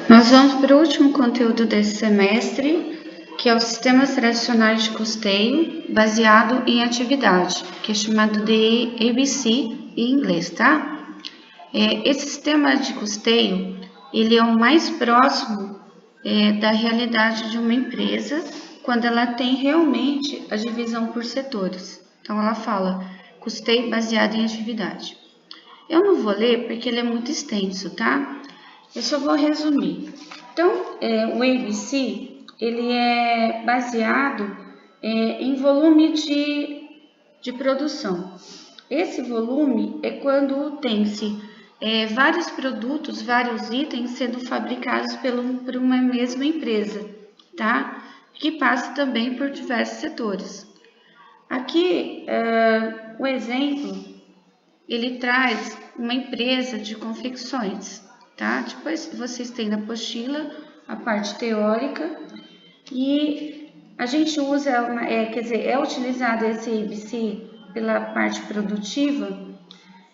Nós vamos para o último conteúdo desse semestre, que é o Sistemas Tradicionais de Custeio, baseado em atividade, que é chamado de ABC em inglês, tá? Esse sistema de custeio, ele é o mais próximo da realidade de uma empresa, quando ela tem realmente a divisão por setores. Então, ela fala custeio baseado em atividade. Eu não vou ler porque ele é muito extenso, tá? Eu só vou resumir. Então, o ABC, ele é baseado em volume de produção. Esse volume é quando tem-se vários produtos, vários itens sendo fabricados por uma mesma empresa, tá? Que passa também por diversos setores. Aqui, o exemplo, ele traz uma empresa de confecções, tá? Depois vocês têm na apostila a parte teórica e a gente usa, é utilizado esse ABC pela parte produtiva.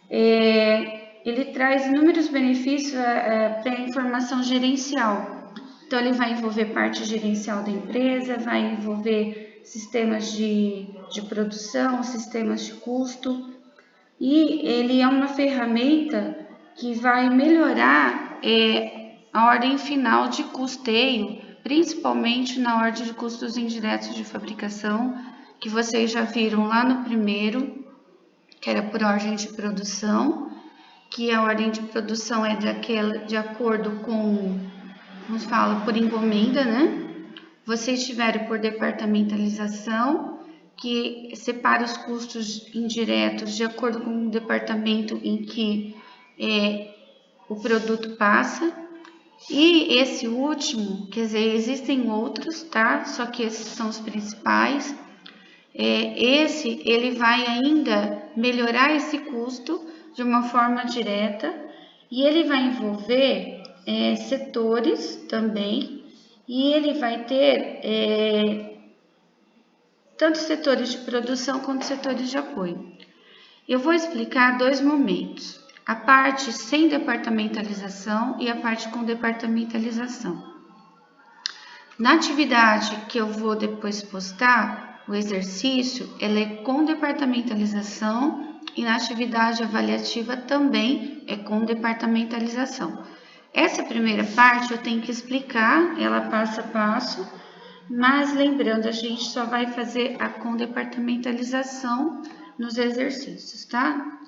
Ele traz inúmeros benefícios para a informação gerencial. Então, ele vai envolver parte gerencial da empresa, vai envolver sistemas de produção, sistemas de custo, e ele é uma ferramenta que vai melhorar a ordem final de custeio, principalmente na ordem de custos indiretos de fabricação, que vocês já viram lá no primeiro, que era por ordem de produção, que a ordem de produção é de acordo com, como se fala, por encomenda, né? Vocês tiveram por departamentalização, que separa os custos indiretos de acordo com o departamento em que o produto passa. E esse último, quer dizer, existem outros, tá? Só que esses são os principais. Ele vai ainda melhorar esse custo de uma forma direta e ele vai envolver setores também, e ele vai ter tanto setores de produção quanto setores de apoio. Eu vou explicar dois momentos, a parte sem departamentalização e a parte com departamentalização. Na atividade que eu vou depois postar, o exercício, ela é com departamentalização, e na atividade avaliativa também é com departamentalização. Essa primeira parte eu tenho que explicar, ela passo a passo, mas lembrando, a gente só vai fazer a com departamentalização nos exercícios, tá?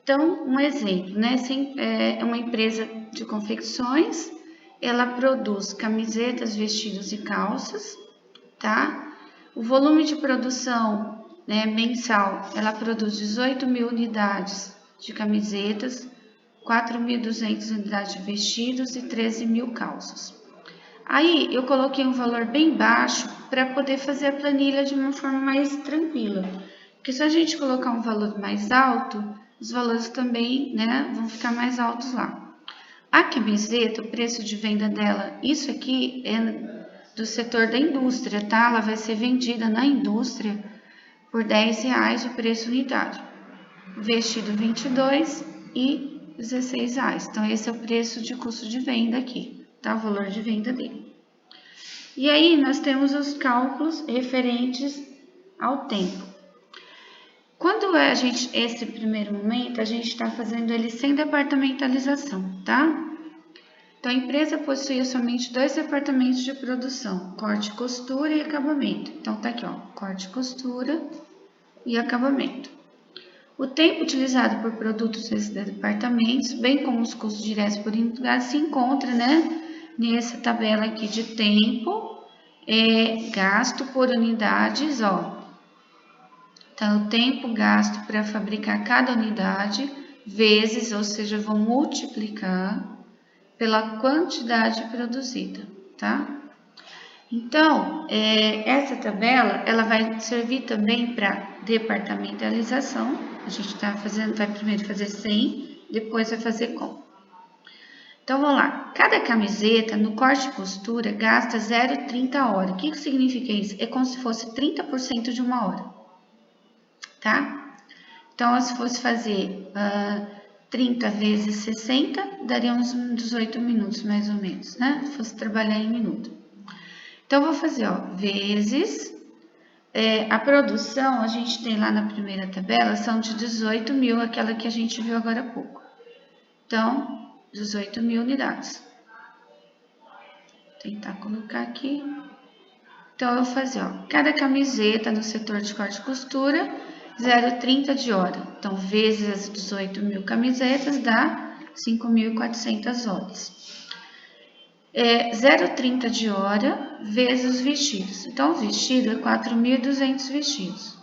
Então, um exemplo, né? É uma empresa de confecções, ela produz camisetas, vestidos e calças, tá? O volume de produção, né, mensal, ela produz 18.000 unidades de camisetas, 4.200 unidades de vestidos e 13.000 calças. Aí, eu coloquei um valor bem baixo para poder fazer a planilha de uma forma mais tranquila. Porque se a gente colocar um valor mais alto, os valores também, né, vão ficar mais altos lá. A camiseta, o preço de venda dela, isso aqui é do setor da indústria, tá? Ela vai ser vendida na indústria por R$10 o preço unidade. O vestido 22 e R$16. Então, esse é o preço de custo de venda aqui, tá? O valor de venda dele. E aí, nós temos os cálculos referentes ao tempo. Quando esse primeiro momento, a gente está fazendo ele sem departamentalização, tá? Então, a empresa possui somente 2 departamentos de produção, corte, costura e acabamento. Então, tá aqui, ó, corte, costura e acabamento. O tempo utilizado por produtos desses departamentos, bem como os custos diretos por unidade, se encontra, né, nessa tabela aqui de tempo, gasto por unidades, ó. Então, o tempo gasto para fabricar cada unidade, vezes, ou seja, vou multiplicar pela quantidade produzida, tá? Então, essa tabela, ela vai servir também para departamentalização. A gente vai primeiro fazer sem, depois vai fazer com. Então, vamos lá. Cada camiseta, no corte e costura, gasta 0,30 hora. O que significa isso? É como se fosse 30% de uma hora, tá? Então, se fosse fazer 30 vezes 60 daria uns 18 minutos, mais ou menos, né? Se fosse trabalhar em minuto. Então, vou fazer, ó, vezes... a produção, a gente tem lá na primeira tabela, são de 18 mil, aquela que a gente viu agora há pouco. Então, 18 mil unidades. Vou tentar colocar aqui. Então, eu vou fazer, ó, cada camiseta no setor de corte e costura, 0,30 de hora. Então, vezes as 18 mil camisetas, dá 5.400 horas. 0,30 de hora vezes os vestidos. Então, o vestido é 4.200 vestidos.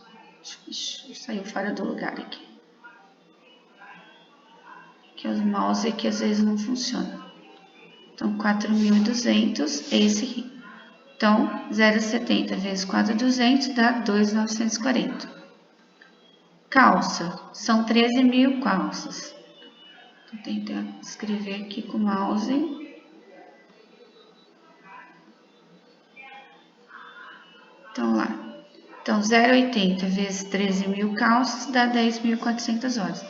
Saiu fora do lugar aqui. Que os mouse aqui às vezes não funcionam. Então, 4.200 é esse aqui. Então, 0,70 vezes 4.200 dá 2.940. Calça. São 13 mil calças. Vou tentar escrever aqui com o mouse. Então, lá. Então, 0,80 vezes 13 mil calças dá 10.400 horas.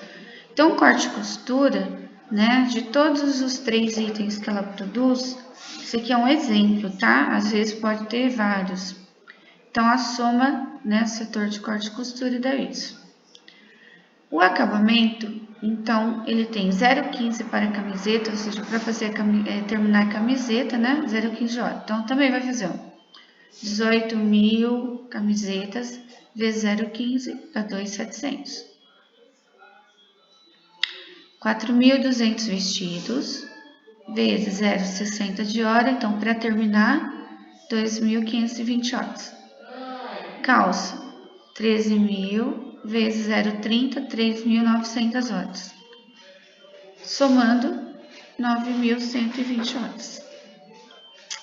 Então, corte e costura, né, de todos os 3 itens que ela produz, isso aqui é um exemplo, tá? Às vezes pode ter vários. Então, a soma, né, setor de corte e costura dá isso. O acabamento, então, ele tem 0,15 para a camiseta, ou seja, para fazer terminar a camiseta, né, 0,15 de hora. Então, também vai fazer, ó, 18 mil camisetas vezes 0,15 dá 2.700. 4.200 vestidos vezes 0,60 de hora. Então, para terminar, 2.520 horas. Calça, 13.000 vezes 0,30, 3.900 horas. Somando, 9.120 horas.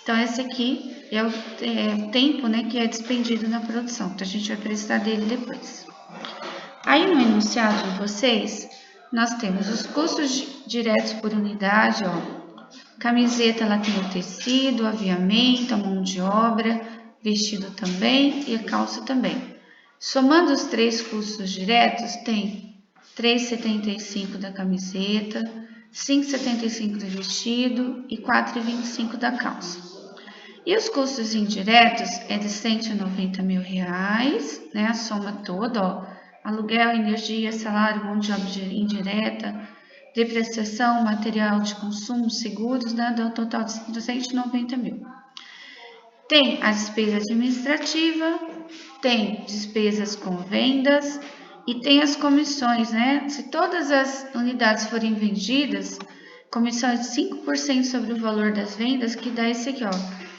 Então, esse aqui é o tempo, né, que é despendido na produção. Então, a gente vai precisar dele depois. Aí, no enunciado de vocês, nós temos os custos diretos por unidade, ó. Camiseta, ela tem o tecido, o aviamento, a mão de obra, vestido também e a calça também. Somando os 3 custos diretos, tem 3,75 da camiseta, 5,75 do vestido e 4,25 da calça. E os custos indiretos é de 190 mil reais, né? A soma toda, ó. Aluguel, energia, salário, mão de obra indireta, depreciação, material de consumo, seguros, né? Dá um total de 290 mil. Tem a despesa administrativa, tem despesas com vendas e tem as comissões, né? Se todas as unidades forem vendidas, comissão é de 5% sobre o valor das vendas, que dá esse aqui, ó,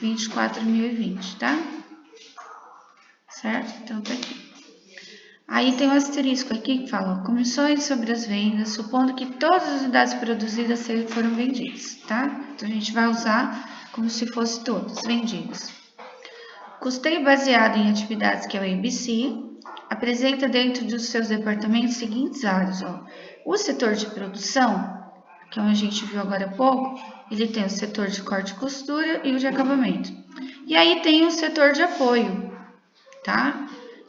24.020, tá? Certo? Então, tá aqui. Aí tem um asterisco aqui que fala, ó, comissões sobre as vendas, supondo que todas as unidades produzidas foram vendidas, tá? Então, a gente vai usar como se fosse todas vendidas. Custeio baseado em atividades, que é o ABC, apresenta dentro dos seus departamentos os seguintes áreas, ó. O setor de produção, que é onde a gente viu agora há pouco, ele tem o setor de corte e costura e o de acabamento. E aí tem o setor de apoio, tá?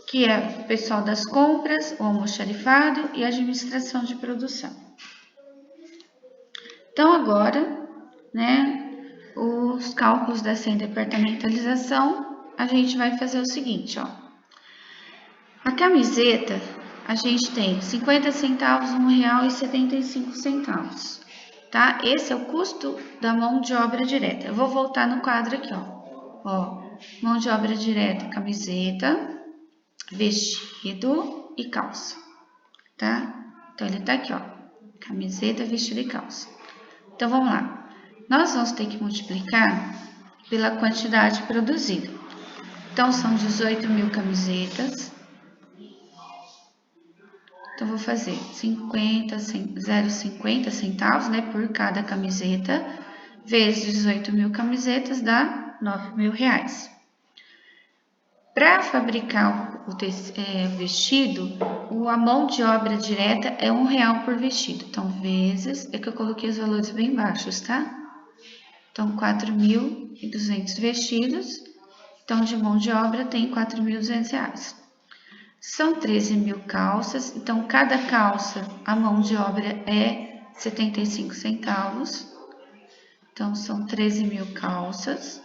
Que é o pessoal das compras, o almoxarifado e a administração de produção. Então, agora, né, os cálculos dessa departamentalização, a gente vai fazer o seguinte, ó. A camiseta, a gente tem 50 centavos, R$1,75, tá? Esse é o custo da mão de obra direta. Eu vou voltar no quadro aqui, ó. Mão de obra direta, camiseta, vestido e calça, tá? Então, ele tá aqui, ó. Camiseta, vestido e calça. Então, vamos lá. Nós vamos ter que multiplicar pela quantidade produzida. Então, são 18 mil camisetas. Então, vou fazer 0,50 centavos, né, por cada camiseta, vezes 18 mil camisetas, dá R$9.000. Para fabricar o vestido, a mão de obra direta é R$1 por vestido. Então, vezes, é que eu coloquei os valores bem baixos, tá? Então, 4.200 vestidos. Então, de mão de obra tem R$4.200. São 13 mil calças. Então, cada calça, a mão de obra é 75 centavos. Então, são 13.000 calças.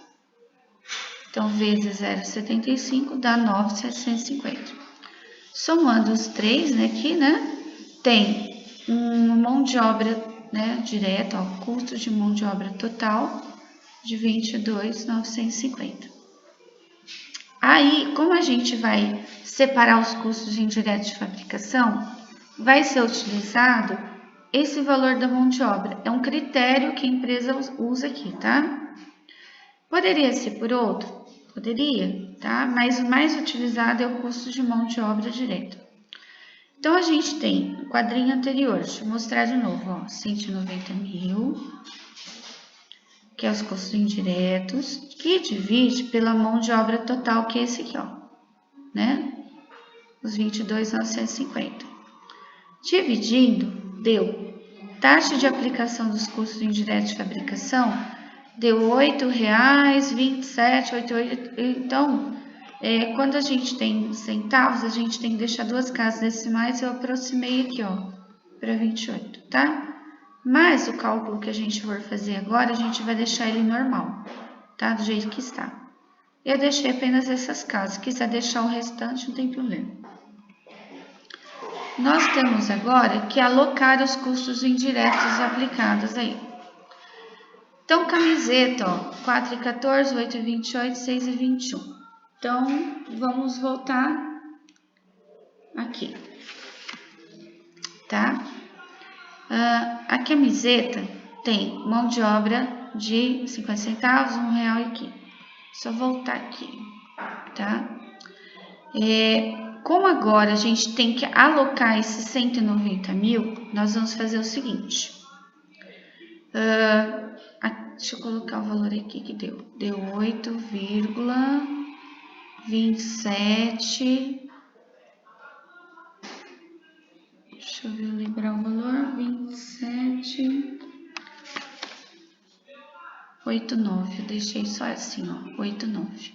Então, vezes 0,75 dá 9.750. Somando os três, né, aqui, né, tem uma mão de obra, né, direta, ó, custo de mão de obra total de 22.950. Aí, como a gente vai separar os custos indiretos de fabricação, vai ser utilizado esse valor da mão de obra. É um critério que a empresa usa aqui, tá? Poderia ser por outro? Poderia, tá? Mas o mais utilizado é o custo de mão de obra direta. Então, a gente tem o quadrinho anterior, deixa eu mostrar de novo, ó, 190.000, que é os custos indiretos, que divide pela mão de obra total, que é esse aqui, ó, né? Os 22.950. Dividindo, deu taxa de aplicação dos custos indiretos de fabricação, deu R$ 8,2788. Então, quando a gente tem centavos, a gente tem que deixar duas casas decimais, eu aproximei aqui, ó, para 28, tá? Mas o cálculo que a gente for fazer agora, a gente vai deixar ele normal, tá? Do jeito que está. Eu deixei apenas essas casas, se quiser deixar o restante, não tem problema. Nós temos agora que alocar os custos indiretos aplicados aí. Então, camiseta, ó, 4,14, 8,28, 6,21. Então, vamos voltar aqui, tá? A camiseta tem mão de obra de 50 centavos, R$1 aqui. Só voltar aqui, tá? Como agora a gente tem que alocar esses 190.000, nós vamos fazer o seguinte. Deixa eu colocar o valor aqui que deu. Deu 8,27. Deixa eu ver, lembrar o valor. 27,89. Eu deixei só assim, ó. 8,9.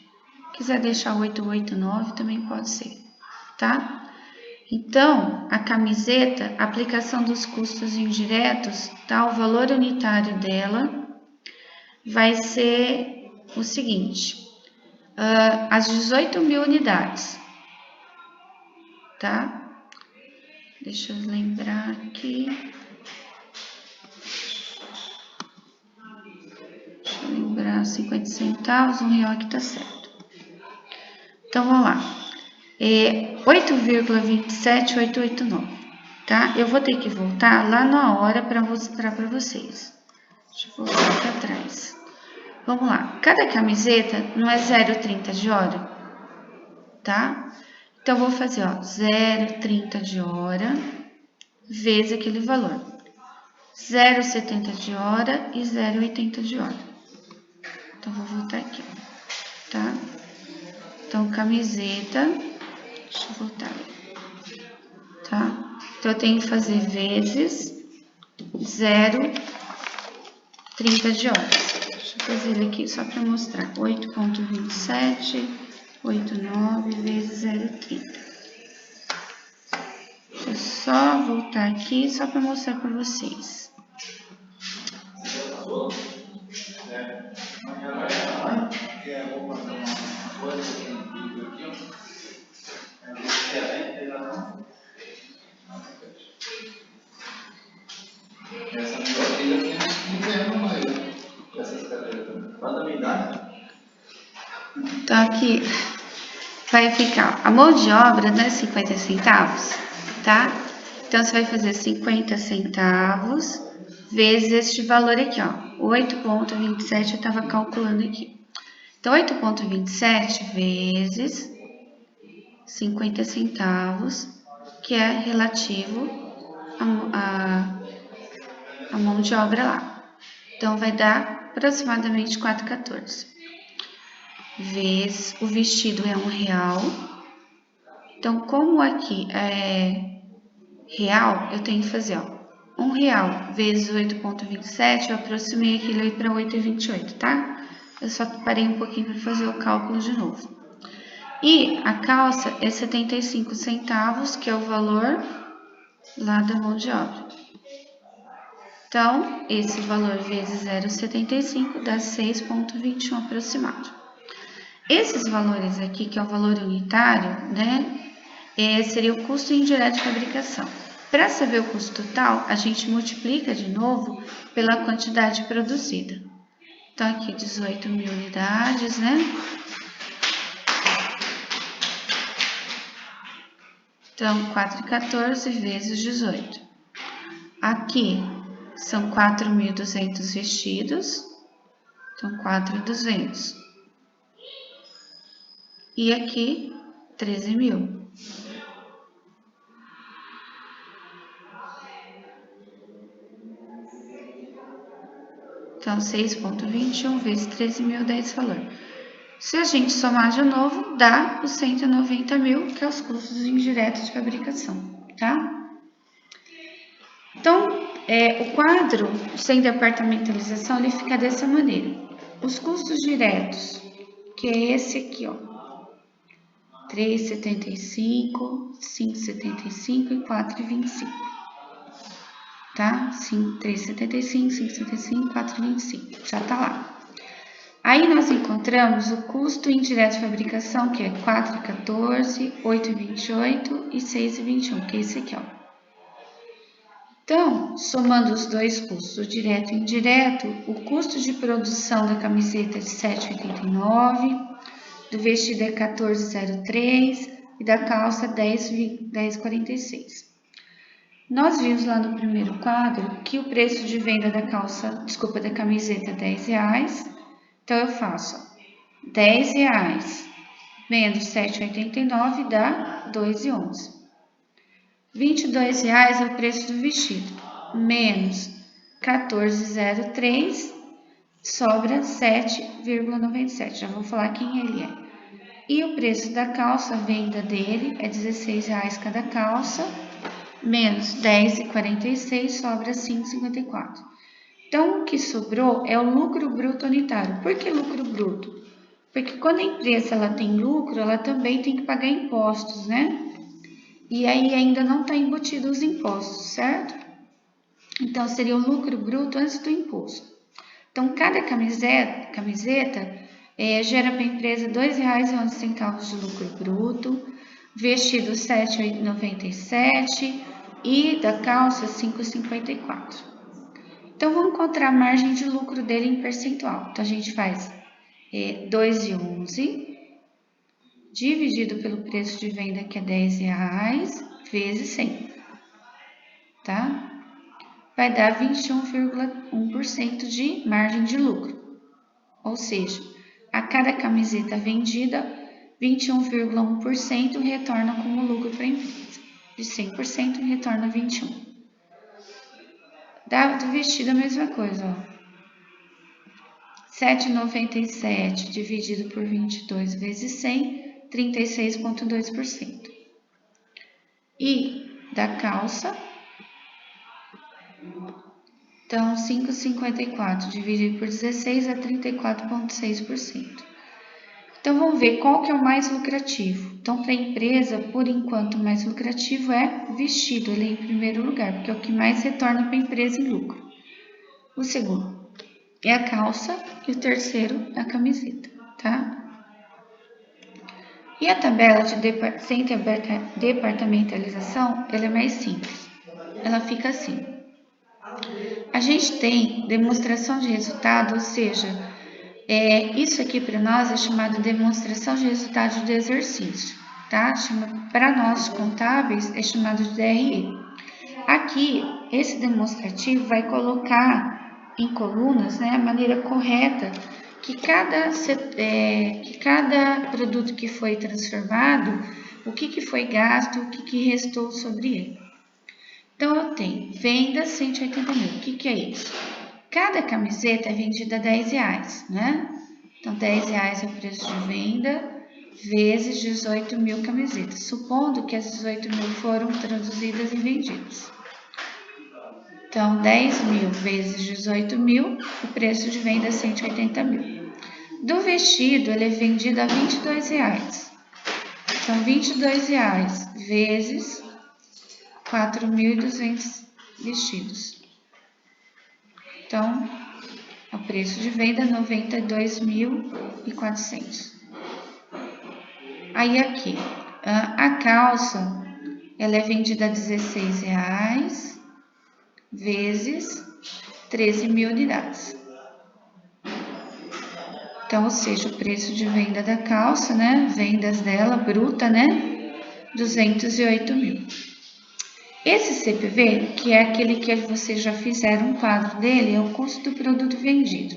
Quiser deixar 889 também pode ser, tá? Então, a camiseta, a aplicação dos custos indiretos, tá? O valor unitário dela vai ser o seguinte, as 18.000 unidades, tá? Deixa eu lembrar aqui. Deixa eu lembrar, 50 centavos, R$1 aqui tá certo. Então, vamos lá. 8,27889, tá? Eu vou ter que voltar lá na hora para mostrar para vocês. Deixa eu voltar aqui atrás. Vamos lá. Cada camiseta não é 0,30 de hora, tá? Então, eu vou fazer, ó, 0,30 de hora vezes aquele valor. 0,70 de hora e 0,80 de hora. Então, vou voltar aqui, tá? Então, camiseta, deixa eu voltar ali, tá? Então, eu tenho que fazer vezes 0,30 de horas. Deixa eu fazer ele aqui só para mostrar. 8,2789 vezes 0,30. Deixa eu só voltar aqui só para mostrar para vocês. Então, aqui vai ficar, a mão de obra não é 50 centavos, tá? Então, você vai fazer 50 centavos vezes este valor aqui, ó, 8,27, eu estava calculando aqui. Então, 8,27 vezes 50 centavos, que é relativo a mão de obra lá. Então, vai dar aproximadamente 4,14. Vezes o vestido é R$1. Então, como aqui é real, eu tenho que fazer, ó, R$1 vezes 8,27, eu aproximei aquilo aí para 8,28, tá? Eu só parei um pouquinho para fazer o cálculo de novo. E a calça é 75 centavos, que é o valor lá da mão de obra. Então, esse valor vezes 0,75 dá 6,21 aproximado. Esses valores aqui, que é o valor unitário, né, seria o custo indireto de fabricação. Para saber o custo total, a gente multiplica de novo pela quantidade produzida. Então, aqui 18.000 unidades, né? Então, 4,14 vezes 18. Aqui são 4.200 vestidos, então 4.200. E aqui, 13.000. Então, 6,21 vezes 13.000 dá esse valor. Se a gente somar de novo, dá os 190.000, que é os custos indiretos de fabricação, tá? Então, o quadro sem departamentalização, ele fica dessa maneira. Os custos diretos, que é esse aqui, ó, 3,75, 5,75 e 4,25, tá? 3,75, 5,75, 4,25, já tá lá. Aí nós encontramos o custo indireto de fabricação, que é 4,14, 8,28 e 6,21, que é esse aqui, ó. Então, somando os dois custos, o direto e o indireto, o custo de produção da camiseta é de 7,89, do vestido é 14,03 e da calça 10,46. Nós vimos lá no primeiro quadro que o preço de venda da da camiseta é R$10. Então, eu faço R$10 menos 7,89 dá 2,11. R$22 é o preço do vestido, menos 14,03, sobra 7,97. Já vou falar quem ele é. E o preço da calça, a venda dele é R$16 cada calça, menos 10,46, sobra 5,54. Então, o que sobrou é o lucro bruto unitário. Por que lucro bruto? Porque quando a empresa ela tem lucro, ela também tem que pagar impostos, né? E aí ainda não está embutido os impostos, certo? Então, seria o lucro bruto antes do imposto. Então, cada camiseta gera para a empresa R$ 2,11 de lucro bruto, vestido R$ 7,97 e da calça R$ 5,54. Então, vamos encontrar a margem de lucro dele em percentual. Então, a gente faz 2,11 dividido pelo preço de venda, que é R$10, vezes 100, tá? Vai dar 21,1% de margem de lucro. Ou seja, a cada camiseta vendida, 21,1% retorna como lucro para a empresa. De 100% retorna 21%. Do vestido a mesma coisa, ó. 7,97 dividido por 22 vezes 100, 36,2%. E da calça, então 5,54 dividido por 16 é 34,6%. Então vamos ver qual que é o mais lucrativo. Então, para a empresa, por enquanto, o mais lucrativo é vestido, ele é em primeiro lugar, porque é o que mais retorna para a empresa em lucro. O segundo é a calça e o terceiro é a camiseta, tá? E a tabela sem departamentalização, ela é mais simples. Ela fica assim. A gente tem demonstração de resultado, ou seja, isso aqui para nós é chamado de demonstração de resultado do exercício, tá? Para nós contábeis é chamado de DRE. Aqui, esse demonstrativo vai colocar em colunas, né, a maneira correta que cada produto que foi transformado, o que foi gasto, o que restou sobre ele. Então, eu tenho venda 180 mil. O que é isso? Cada camiseta é vendida a R$10, né? Então, R$10 é o preço de venda, vezes 18.000 camisetas, supondo que as 18.000 foram traduzidas e vendidas. Então, 10.000 vezes 18.000, o preço de venda é 180 mil. Do vestido, ele é vendido a R$22. Então, R$22 vezes 4.200 vestidos. Então, o preço de venda é 92.400. Aí aqui, a calça, ela é vendida a R$16 vezes 13.000 unidades. Então, ou seja, o preço de venda da calça, né, vendas dela, bruta, né, 208.000. Esse CPV, que é aquele que vocês já fizeram um quadro dele, é o custo do produto vendido.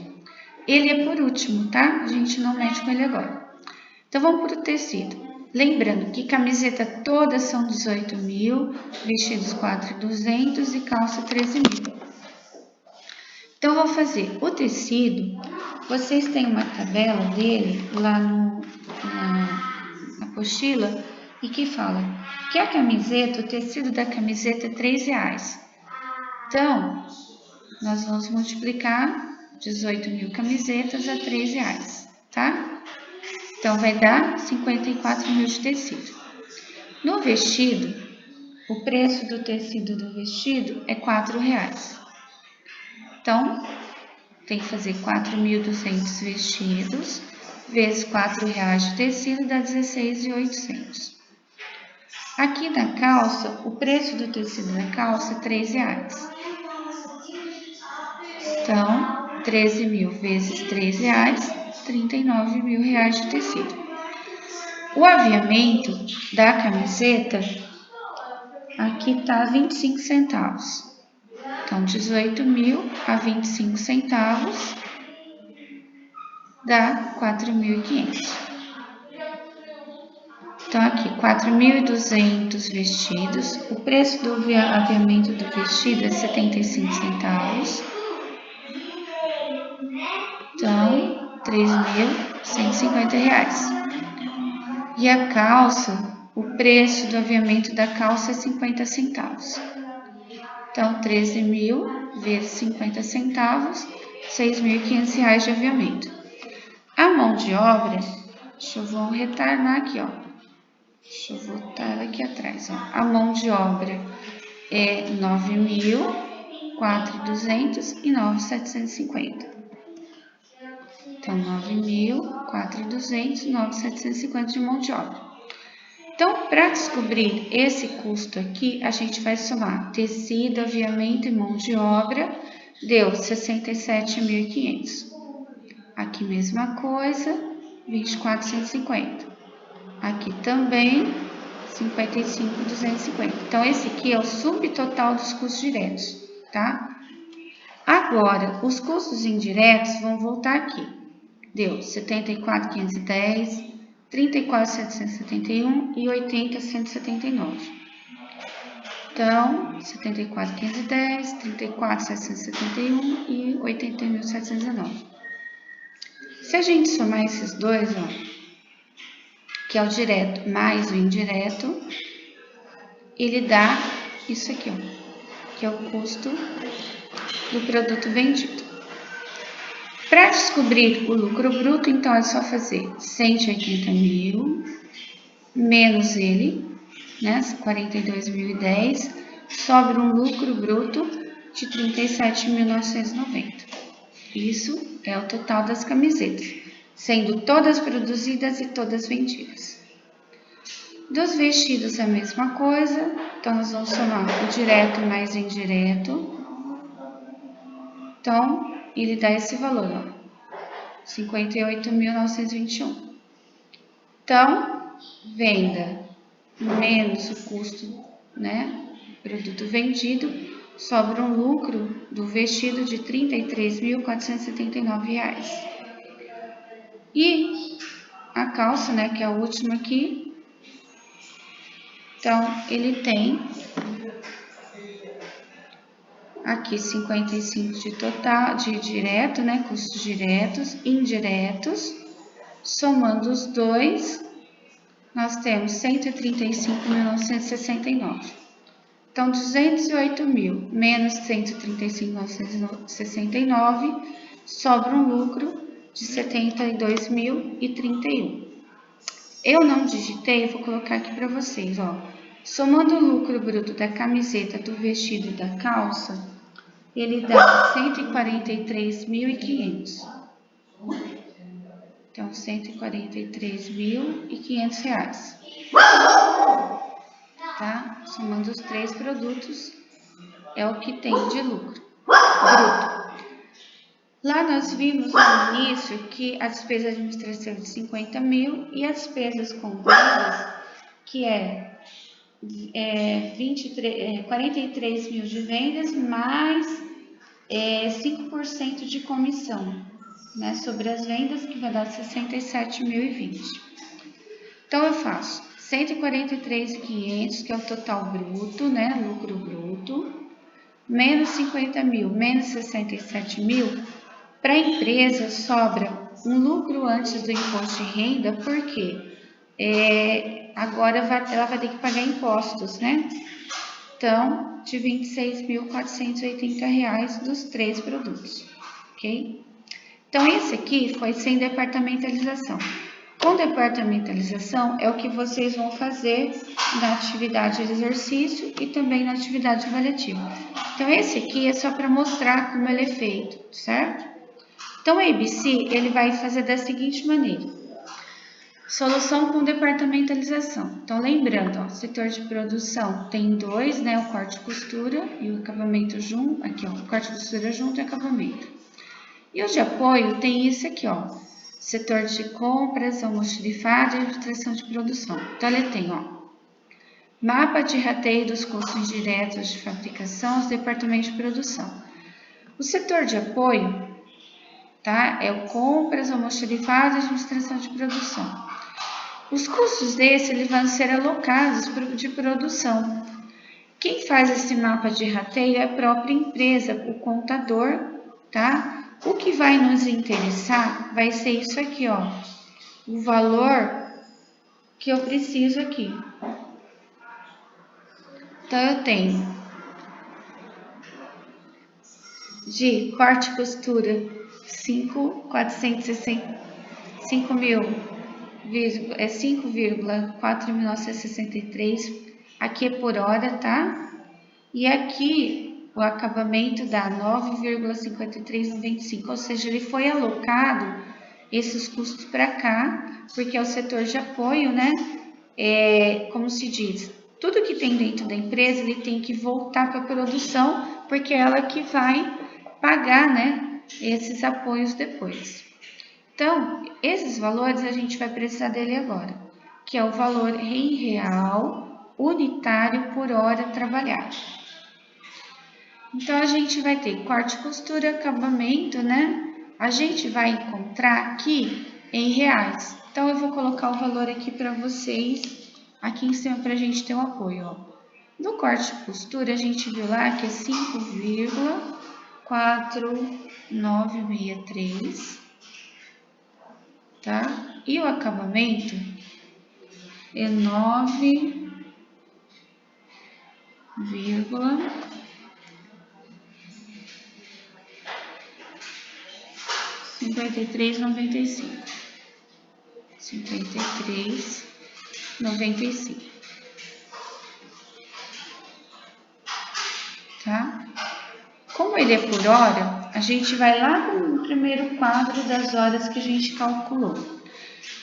Ele é por último, tá? A gente não mexe com ele agora. Então, vamos para o tecido. Lembrando que camiseta todas são 18.000, vestidos 4.200 e calça 13.000. Então, vou fazer o tecido. Vocês têm uma tabela dele lá na apostila e que fala que a camiseta, o tecido da camiseta é R$3. Então, nós vamos multiplicar 18.000 camisetas a R$3, tá? Então, vai dar 54.000 de tecido. No vestido, o preço do tecido do vestido é R$4. Então, tem que fazer 4.200 vestidos, vezes R$4 de tecido, dá 16.800. Aqui na calça, o preço do tecido da calça é R$3. Então, 13.000 vezes R$3, R$39.000 de tecido. O aviamento da camiseta, aqui tá 25 centavos. Então, 18.000 a 25 centavos dá 4.500. Então, aqui, 4.200 vestidos. O preço do aviamento do vestido é 75 centavos. Então, R$3.150. E a calça, o preço do aviamento da calça é 50 centavos. Então, 13.000 vezes 50 centavos, R$6.500 de aviamento. A mão de obra, vou retornar aqui, ó. Deixa eu voltar ela aqui atrás, ó. A mão de obra é 9.000, 4.200 e 9.750. Então, 9.000, 4.200 e 9.750 de mão de obra. Então, para descobrir esse custo aqui, a gente vai somar tecido, aviamento e mão de obra, deu 67.500. Aqui, mesma coisa, 24.150. Aqui também, 55.250. Então, esse aqui é o subtotal dos custos diretos, tá? Agora, os custos indiretos vão voltar aqui. Deu 74.510, 34.771 e 80.179. Então, 74.510, 34.771 e 80.719. Se a gente somar esses dois, ó, que é o direto mais o indireto, ele dá isso aqui, ó, que é o custo do produto vendido. Para descobrir o lucro bruto, então é só fazer 180.000 menos ele, né, 42.010, sobra um lucro bruto de 37.990. Isso é o total das camisetas, sendo todas produzidas e todas vendidas. Dos vestidos é a mesma coisa, então nós vamos somar o direto mais o indireto. Então, ele dá esse valor, ó, 58.921. Então, venda menos o custo, né, produto vendido, sobra um lucro do vestido de R$ 33.479. E a calça, né, que é a última aqui, então, ele tem aqui 55 de total, de direto, né, custos diretos, indiretos, somando os dois, nós temos 135.969. Então, 208.000 menos 135.969, sobra um lucro de 72.031. Eu não digitei, vou colocar aqui para vocês, ó. Somando o lucro bruto da camiseta, do vestido e da calça, ele dá 143.500. Então, R$143.500. Tá? Somando os 3 produtos, é o que tem de lucro bruto. Lá nós vimos no início que a despesa administrativa de 50 mil e as despesas com vendas, que 43 mil de vendas mais 5% de comissão, né, sobre as vendas, que vai dar 67.020. Então eu faço 143.500, que é o total bruto, né, lucro bruto, menos 50 mil, menos 67 mil. Para a empresa sobra um lucro antes do imposto de renda, porque agora ela vai ter que pagar impostos, né? Então, de R$ 26.480 dos 3 produtos, ok? Então, esse aqui foi sem departamentalização. Com departamentalização é o que vocês vão fazer na atividade de exercício e também na atividade avaliativa. Então, esse aqui é só para mostrar como ele é feito, certo? Então, o ABC, ele vai fazer da seguinte maneira. Solução com departamentalização. Então, lembrando, ó, setor de produção tem 2, né? O corte e costura e o acabamento junto. Aqui, ó, corte e costura junto e acabamento. E o de apoio tem isso aqui, ó. Setor de compras, almoxarifado e administração de produção. Então, ele tem, ó, mapa de rateio dos custos diretos de fabricação aos departamentos de produção. O setor de apoio, tá? É o compras, almoxarifado e administração de produção. Os custos desse eles vão ser alocados de produção. Quem faz esse mapa de rateio é a própria empresa, o contador, tá? O que vai nos interessar vai ser isso aqui, ó. O valor que eu preciso aqui. Então, eu tenho de corte e costura 5,463, aqui é por hora, tá? E aqui o acabamento dá 9,5395, ou seja, ele foi alocado esses custos para cá, porque é o setor de apoio, né? Como se diz, tudo que tem dentro da empresa, ele tem que voltar para a produção, porque é ela que vai pagar, né, esses apoios depois. Então, esses valores a gente vai precisar dele agora, que é o valor em real unitário por hora trabalhada. Então, a gente vai ter corte, costura, acabamento, né? A gente vai encontrar aqui em reais. Então, eu vou colocar o valor aqui para vocês, aqui em cima, para a gente ter um apoio, ó. No corte e costura, a gente viu lá que é 5,4963, tá? E o acabamento é 9,5395. 53,95. Tá? Como ele é por hora, a gente vai lá no primeiro quadro das horas que a gente calculou.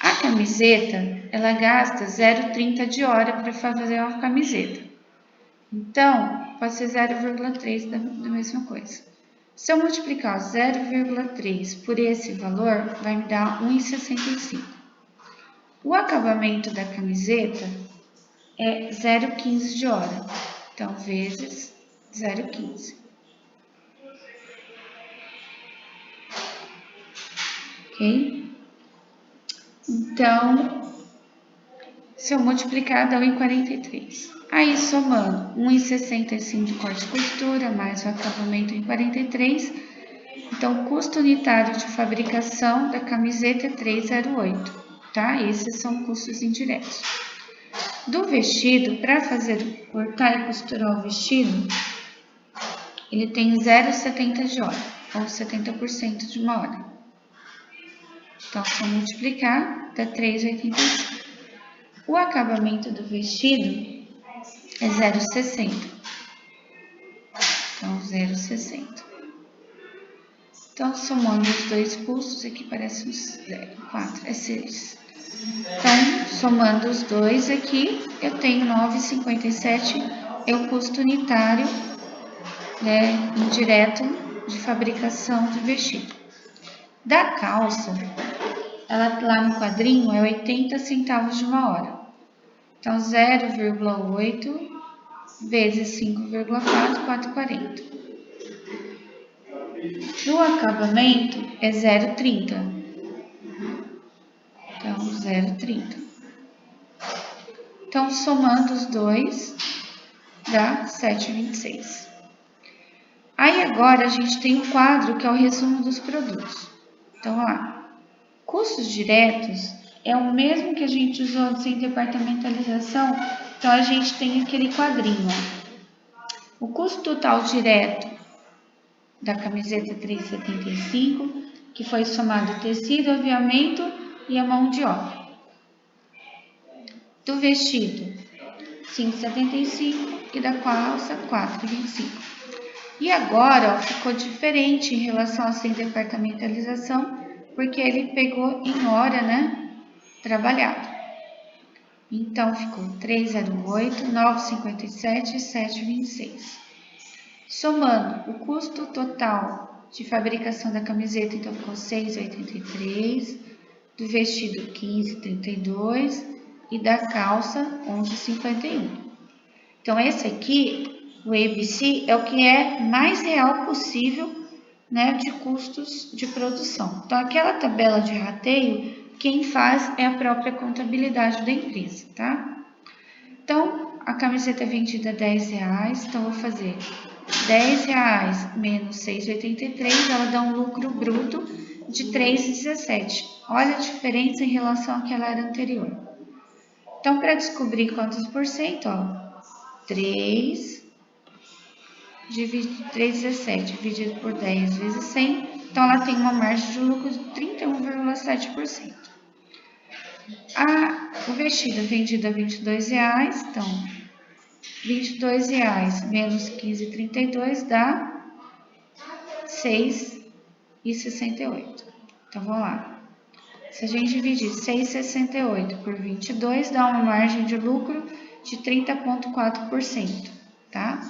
A camiseta, ela gasta 0,30 de hora para fazer uma camiseta. Então, pode ser 0,3 da mesma coisa. Se eu multiplicar 0,3 por esse valor, vai me dar 1,65. O acabamento da camiseta é 0,15 de hora. Então, vezes 0,15. Ok? Então, se eu multiplicar, dá 1,43. Aí, somando 1,65 de corte e costura, mais o acabamento em 43. Então, o custo unitário de fabricação da camiseta é 3,08, tá? Esses são custos indiretos. Do vestido, para fazer cortar e costurar o vestido, ele tem 0,70 de hora, ou 70% de uma hora. Então, se eu multiplicar, dá 3,85. O acabamento do vestido é 0,60. Então, 0,60. Então, somando os dois custos, aqui parece uns 4, é 6. Então, somando os dois aqui, eu tenho 9,57, é o custo unitário, né, indireto de fabricação de vestido. Da calça, ela lá no quadrinho é 80 centavos de uma hora. Então, 0,8 vezes 5,4, 4,40. No acabamento é 0,30. Então, 0,30. Então, somando os dois, dá 7,26. Aí agora a gente tem um quadro que é o resumo dos produtos. Então, lá, custos diretos é o mesmo que a gente usou sem departamentalização. Então, a gente tem aquele quadrinho, ó. O custo total direto da camiseta 3,75, que foi somado o tecido, o aviamento e a mão de obra. Do vestido, 5,75 e da calça, 4,25. E agora, ó, ficou diferente em relação a sem departamentalização, porque ele pegou em hora, né, trabalhado. Então, ficou 3,08, 9,57 e 7,26. Somando o custo total de fabricação da camiseta, então ficou 6,83, do vestido 15,32 e da calça 11,51. Então, esse aqui, o ABC, é o que é mais real possível, né, de custos de produção. Então, aquela tabela de rateio, quem faz é a própria contabilidade da empresa, tá? Então, a camiseta é vendida R$10, então vou fazer R$10 menos 6,83, ela dá um lucro bruto de 3,17. Olha a diferença em relação àquela era anterior. Então, para descobrir quantos por cento, ó, 3,17 dividido por 10 vezes 100, então ela tem uma margem de lucro de 31,7%. O vestido é vendido a R$22, então R$22 menos 15,32 dá 6,68. Então vamos lá. Se a gente dividir 6,68 por 22, dá uma margem de lucro de 30,4%, tá?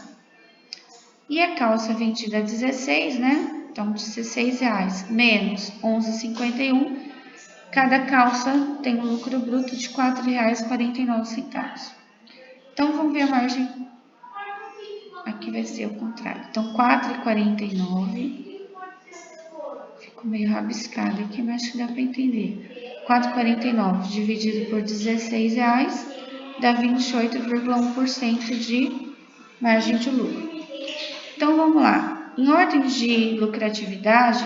E a calça vendida a 16, né? Então, R$16 menos 11,51. Cada calça tem um lucro bruto de R$4,49. Então, vamos ver a margem. Aqui vai ser o contrário. Então, R$4,49. Ficou meio rabiscado aqui, mas acho que dá para entender. R$4,49 dividido por R$16 dá 28,1% de margem de lucro. Então, vamos lá. Em ordem de lucratividade,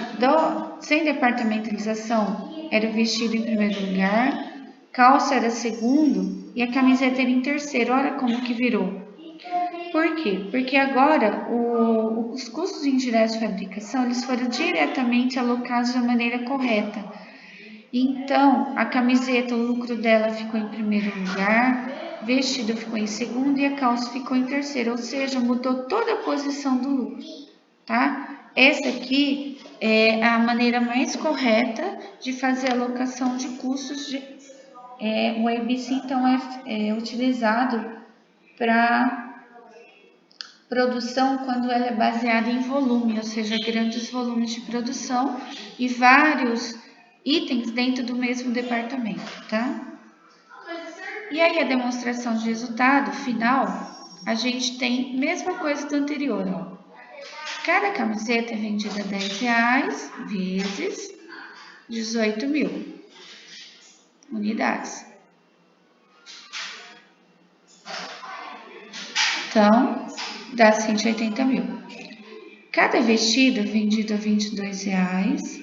sem departamentalização, era o vestido em primeiro lugar, calça era segundo e a camiseta era em terceiro. Olha como que virou. Por quê? Porque agora os custos indiretos de fabricação eles foram diretamente alocados da maneira correta. Então, a camiseta, o lucro dela ficou em primeiro lugar, o vestido ficou em segundo e a calça ficou em terceiro, ou seja, mudou toda a posição do lucro, tá? Essa aqui é a maneira mais correta de fazer a alocação de custos. O ABC, então, é utilizado para produção quando ela é baseada em volume, ou seja, grandes volumes de produção e vários itens dentro do mesmo departamento, tá? E aí a demonstração de resultado final, a gente tem a mesma coisa do anterior, ó. Cada camiseta é vendida a R$10 vezes 18.000 unidades. Então, dá 180.000. Cada vestido é vendido a R$22,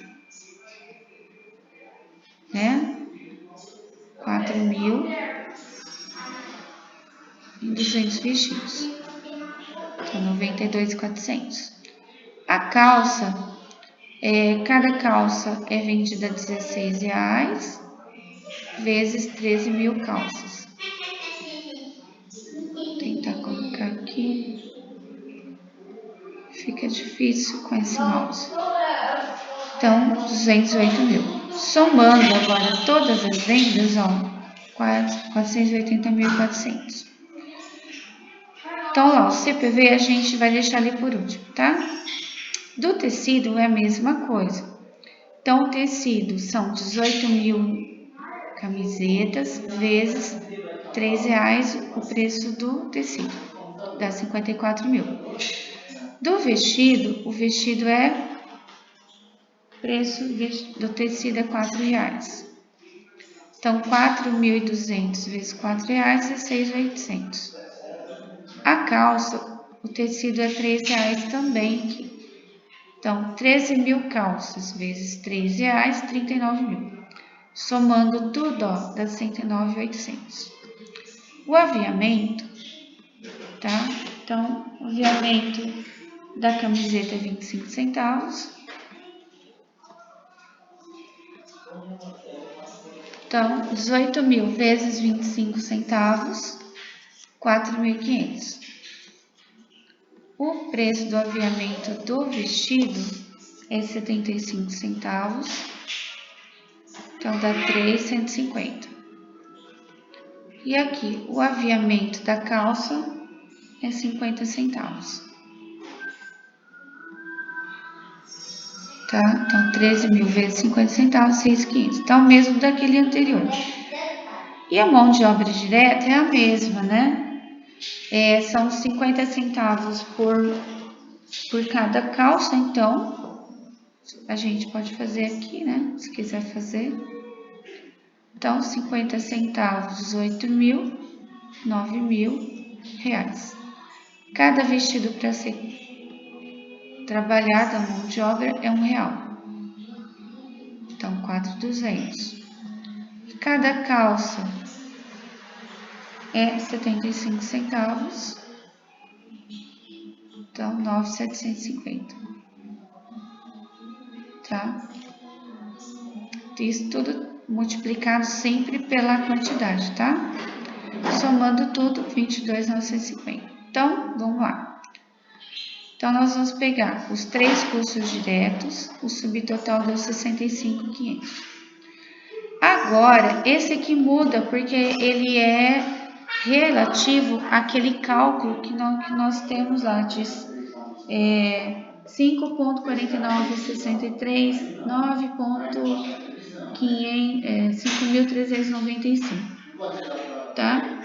né? 4.200 vestidos. Então, 92.400. A calça, cada calça é vendida a R$16 vezes 13.000 calças. Vou tentar colocar aqui. fica difícil com esse mouse. Então, 208 mil. Somando agora todas as vendas, ó, 480.400. Então, lá, o CPV a gente vai deixar ali por último, tá? Do tecido é a mesma coisa. Então, o tecido são 18 mil camisetas vezes R$3 o preço do tecido, dá 54 mil. Do vestido, o vestido preço do tecido é R$4. Então, 4.200 vezes R$4 é 6.800. A calça, o tecido é R$3 também. Então, 13 mil calças vezes R$3, 39 mil. Somando tudo, ó, dá 109.800. O aviamento, tá? Então, o aviamento da camiseta é 25 centavos. Então, 18 mil vezes 25 centavos, 4.500. O preço do aviamento do vestido é 75 centavos. Então, dá 3.150. E aqui, o aviamento da calça é 50 centavos. Tá? Então, 13 mil vezes 50 centavos, 6.500. Então, o mesmo daquele anterior. E a mão de obra direta é a mesma, né? São 50 centavos por cada calça, então, a gente pode fazer aqui, né? Se quiser fazer. Então, 50 centavos, 18 mil, 9 mil reais. Cada vestido para ser trabalhado, a mão de obra, é R$1. Então, 4.200. Cada calça é 75 centavos. Então, 9.750. Tá? Isso tudo multiplicado sempre pela quantidade, tá? Somando tudo, 22.950. Então, vamos lá. Então, nós vamos pegar os 3 custos diretos, o subtotal deu 65.500. Agora, esse aqui muda porque ele é relativo àquele cálculo que nós temos lá, de 5.4963, 5.395, tá?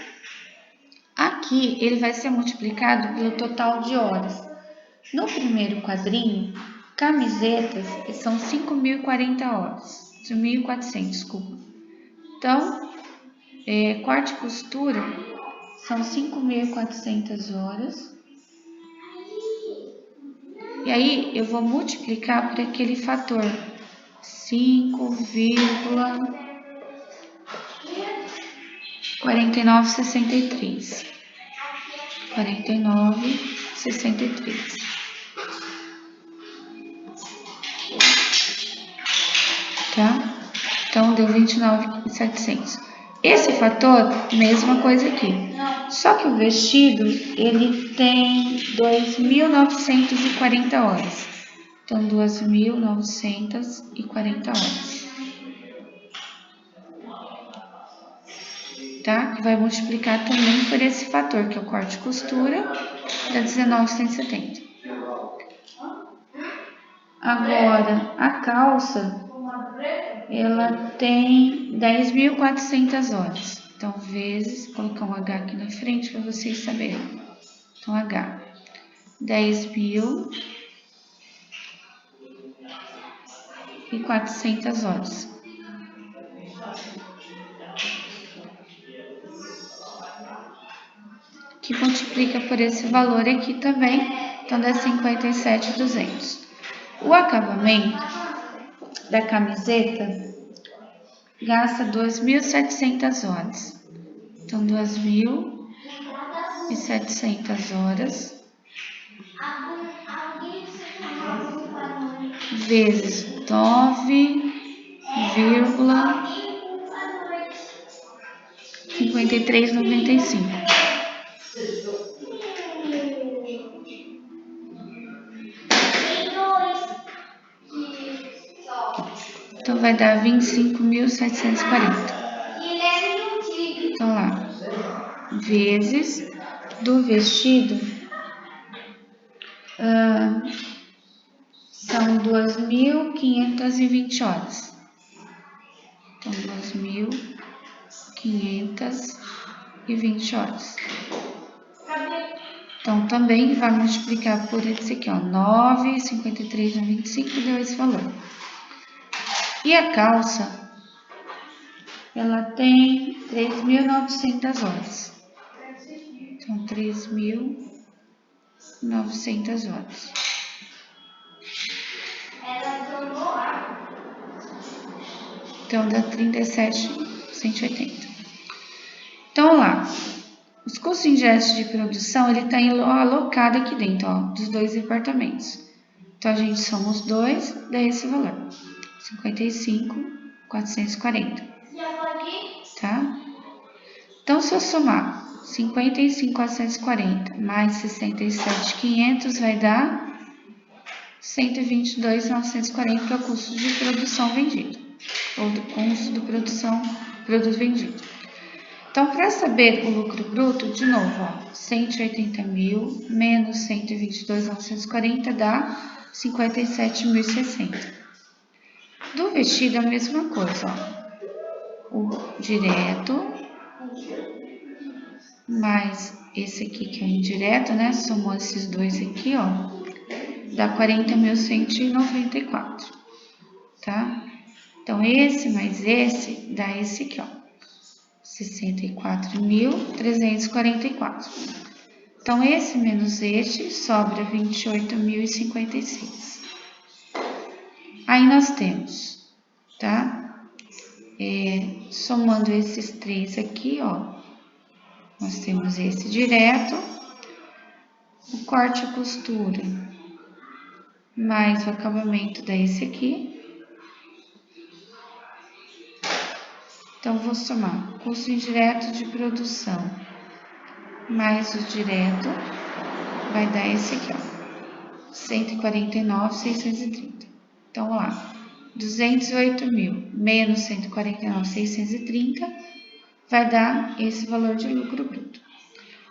Aqui ele vai ser multiplicado pelo total de horas. No primeiro quadrinho, camisetas são 5.040 horas, 5.400, desculpa. Então, corte e costura são 5.400 horas. E aí, eu vou multiplicar por aquele fator 5,4963. 49,63. Tá? Então, deu 29.700. Esse fator, mesma coisa aqui. Só que o vestido, ele tem 2.940 horas. Então, 2.940 horas. Tá? Que vai multiplicar também por esse fator, que é o corte e costura, dá 19.170. Agora, a calça, ela tem 10.400 horas. Então, vezes, vou colocar um H aqui na frente para vocês saberem. Então, H, 10.400 horas. Que multiplica por esse valor aqui também, então dá 57.200. O acabamento da camiseta gasta 2.700 horas. Então, 2.700 horas vezes 9,5395. Então, vai dar 25.740. Então, lá, vezes do vestido, são 2.520 horas. Então, 2.520 horas. Então, também vai multiplicar por esse aqui, ó, 9, 53 mais 25, deu esse valor. E a calça, ela tem 3.900 horas. Então, 3.900 horas. Então, dá 37.180. Então, lá, os custos indiretos de produção, ele está alocado aqui dentro, ó, dos dois departamentos. Então, a gente soma os dois, dá esse valor, 55.440, tá? Então, se eu somar 55.440 mais 67.500, vai dar 122.940, que é o custo de produção vendido, ou do custo de produto vendido. Então, para saber o lucro bruto, de novo, ó, 180.000 menos 122.940 dá 57.060. Do vestido, a mesma coisa, ó. O direto mais esse aqui que é o indireto, né? Somou esses dois aqui, ó, dá 40.194, tá? Então, esse mais esse dá esse aqui, ó, 64.344. Então, esse menos este sobra 28.056. Aí, nós temos, tá? Somando esses três aqui, ó, nós temos esse direto, o corte e costura, mais o acabamento dá esse aqui. Então, vou somar custo indireto de produção mais o direto, vai dar esse aqui, ó, 149.630. Então, vamos lá, 208.000 menos 149.630 vai dar esse valor de lucro bruto.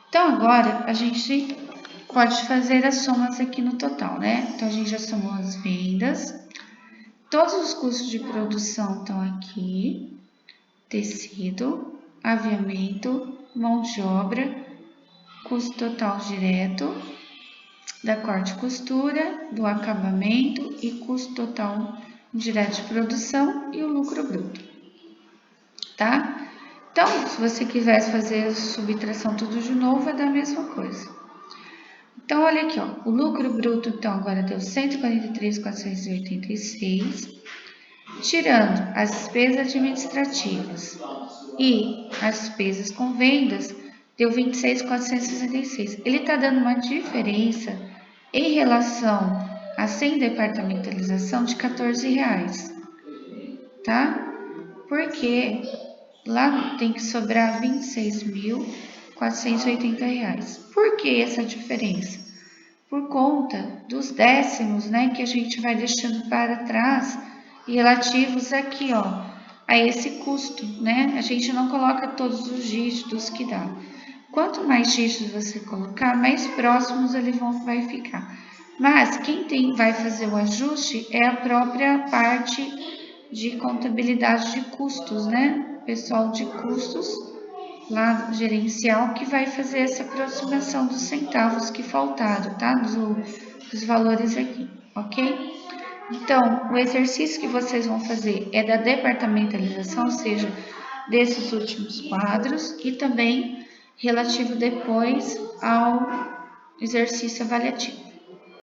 Então, agora, a gente pode fazer as somas aqui no total, né? Então, a gente já somou as vendas, todos os custos de produção estão aqui, tecido, aviamento, mão de obra, custo total direto, da corte e costura, do acabamento e custo total direto de produção e o lucro bruto, tá? Então, se você quisesse fazer a subtração tudo de novo, vai dar a mesma coisa. Então, olha aqui, ó, o lucro bruto, então, agora deu 143.486, tirando as despesas administrativas e as despesas com vendas, deu 26.466. Ele está dando uma diferença em relação a sem departamentalização de R$14, tá? Porque lá tem que sobrar R$26.480. Por que essa diferença? Por conta dos décimos, né, que a gente vai deixando para trás e relativos aqui, ó, a esse custo, né? A gente não coloca todos os dígitos que dá. Quanto mais dígitos você colocar, mais próximos ele vai ficar. Mas quem vai fazer o ajuste é a própria parte de contabilidade de custos, né? Pessoal de custos lá gerencial que vai fazer essa aproximação dos centavos que faltaram, tá? Dos valores aqui, ok? Então, o exercício que vocês vão fazer é da departamentalização, ou seja, desses últimos quadros, e também relativo depois ao exercício avaliativo.